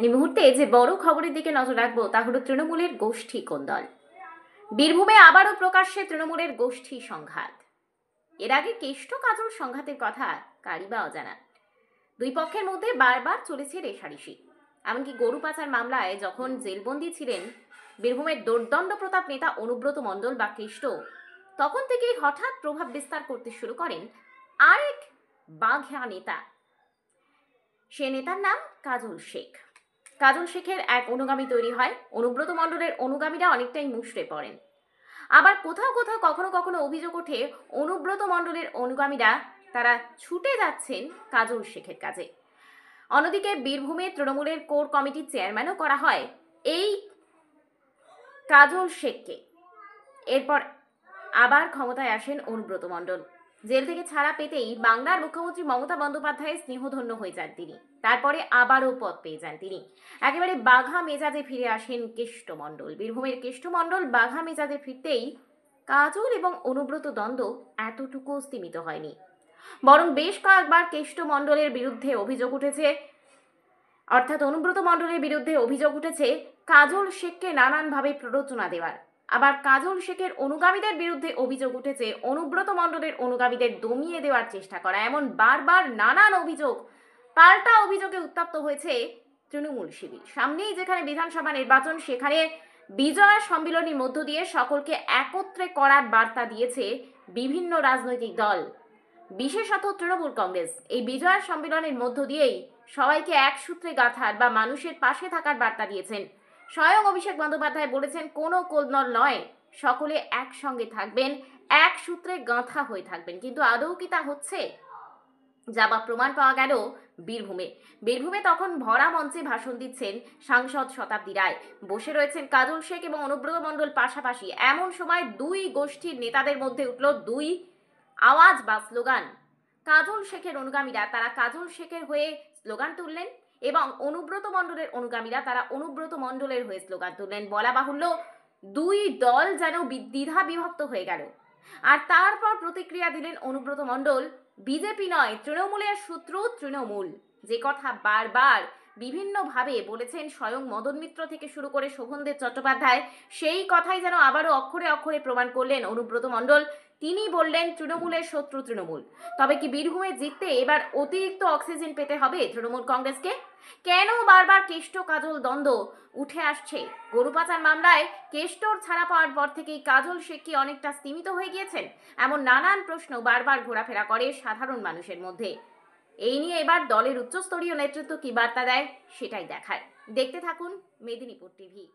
এই মুহূর্তে যে বড় খবরের দিকে নজর রাখবো তা হলো তৃণমূলের গোষ্ঠী কোন্দল। বীরভূমে আবারও প্রকাশ্যে তৃণমূলের গোষ্ঠী সংঘাত। এর আগে কেষ্ট কাজল সংঘাতের কথা কারই বা অজানা। দুই পক্ষের মধ্যে বারবার চলেছে রেষারেষি। এমনকি গরু পাচার মামলায় যখন জেলবন্দি ছিলেন বীরভূমের দোর্দণ্ড প্রতাপ নেতা অনুব্রত মণ্ডল বা কেষ্ট, তখন থেকেই হঠাৎ প্রভাব বিস্তার করতে শুরু করেন আরেক বাঘা নেতা। সে নেতার নাম কাজল শেখ। কাজল শেখের এক অনুগামী তৈরি হয়। অনুব্রত মণ্ডলের অনুগামীরা অনেকটাই মুষড়ে পড়েন। আবার কোথাও কোথাও কখনো কখনো অভিযোগ ওঠে অনুব্রত মণ্ডলের অনুগামীরা তারা ছুটে যাচ্ছেন কাজল শেখের কাজে। অন্যদিকে বীরভূমে তৃণমূলের কোর কমিটির চেয়ারম্যানও করা হয় এই কাজল শেখকে। এরপর আবার ক্ষমতায় আসেন অনুব্রত মণ্ডল। জেল থেকে ছাড়া পেতেই বাংলার মুখ্যমন্ত্রী মমতা বন্দ্যোপাধ্যায়ের স্নেহধন্য হয়ে যান তিনি। তারপরে আবারও পদ পেয়ে যান তিনি। একেবারে বাঘা মেজাজে ফিরে আসেন কেষ্ট মণ্ডল। বীরভূমের কেষ্ট মণ্ডল বাঘা মেজাজে ফিরতেই কাজল এবং অনুব্রত দ্বন্দ্ব এতটুকু স্তীমিত হয়নি, বরং বেশ কয়েকবার কেষ্ট মণ্ডলের বিরুদ্ধে অভিযোগ উঠেছে, অর্থাৎ অনুব্রত মণ্ডলের বিরুদ্ধে অভিযোগ উঠেছে কাজল শেখকে নানানভাবে প্ররোচনা দেওয়ার। আবার কাজল শেখের অনুগামীদের বিরুদ্ধে অভিযোগ উঠেছে অনুব্রত মণ্ডলের অনুগামীদের দমিয়ে দেওয়ার চেষ্টা করা। এমন বারবার নানান অভিযোগ, পাল্টা অভিযোগে উত্তপ্ত হয়েছে তৃণমূল শিবির। সামনেই যেখানে বিধানসভা নির্বাচন, সেখানে বিজয়া সম্মিলনীর মধ্য দিয়ে সকলকে একত্রে করার বার্তা দিয়েছে বিভিন্ন রাজনৈতিক দল, বিশেষত তৃণমূল কংগ্রেস। এই বিজয়া সম্মেলনের মধ্য দিয়েই সবাইকে এক সূত্রে গাঁথার বা মানুষের পাশে থাকার বার্তা দিয়েছেন। স্বয়ং অভিষেক বন্দ্যোপাধ্যায় বলেছেন, কোনো কোলনল নয়, সকলে একসঙ্গে থাকবেন, এক সূত্রে গাঁথা হয়ে থাকবেন। কিন্তু আদৌ কি তা হচ্ছে? যা বা প্রমাণ পাওয়া গেল বীরভূমে তখন ভরা মঞ্চে ভাষণ দিচ্ছেন সাংসদ শতাব্দী রায়। বসে রয়েছেন কাজল শেখ এবং অনুব্রত মণ্ডল পাশাপাশি। এমন সময় দুই গোষ্ঠীর নেতাদের মধ্যে উঠল দুই আওয়াজ বা স্লোগান। কাজল শেখের অনুগামীরা তারা কাজল শেখের হয়ে স্লোগান তুললেন এবং অনুব্রত মণ্ডলের অনুগামীরা তারা অনুব্রত মণ্ডলের হয়ে স্লোগান তুললেন। বলা বাহুল্য, দুই দল যেন দ্বিধা বিভক্ত হয়ে গেল। আর তারপর প্রতিক্রিয়া দিলেন অনুব্রত মণ্ডল, বিজেপি নয়, তৃণমূলের শত্রু তৃণমূল। যে কথা বারবার বিভিন্নভাবে বলেছেন স্বয়ং মদন মিত্র থেকে শুরু করে শোভনদেব চট্টোপাধ্যায়, সেই কথাই যেন আবারও অক্ষরে অক্ষরে প্রমাণ করলেন অনুব্রত মণ্ডল। তিনি বললেন তৃণমূলের শত্রু তৃণমূল। তবে কি বীরভূমে জিততে এবার অতিরিক্ত অক্সিজেন পেতে হবে তৃণমূল কংগ্রেসকে? কেন বারবার কেষ্ট কাজল দ্বন্দ্ব উঠে আসছে? গরু পাচার মামলায় কেষ্টর ছাড়া পাওয়ার পর থেকেই কাজল শেখ কি অনেকটা স্তীমিত হয়ে গিয়েছেন? এমন নানান প্রশ্ন বারবার ঘোরাফেরা করে সাধারণ মানুষের মধ্যে। এই নিয়ে এবার দলের উচ্চস্তরীয় নেতৃত্ব কি বার্তা দেয় সেটাই দেখার। দেখতে থাকুন মেদিনীপুর টিভি।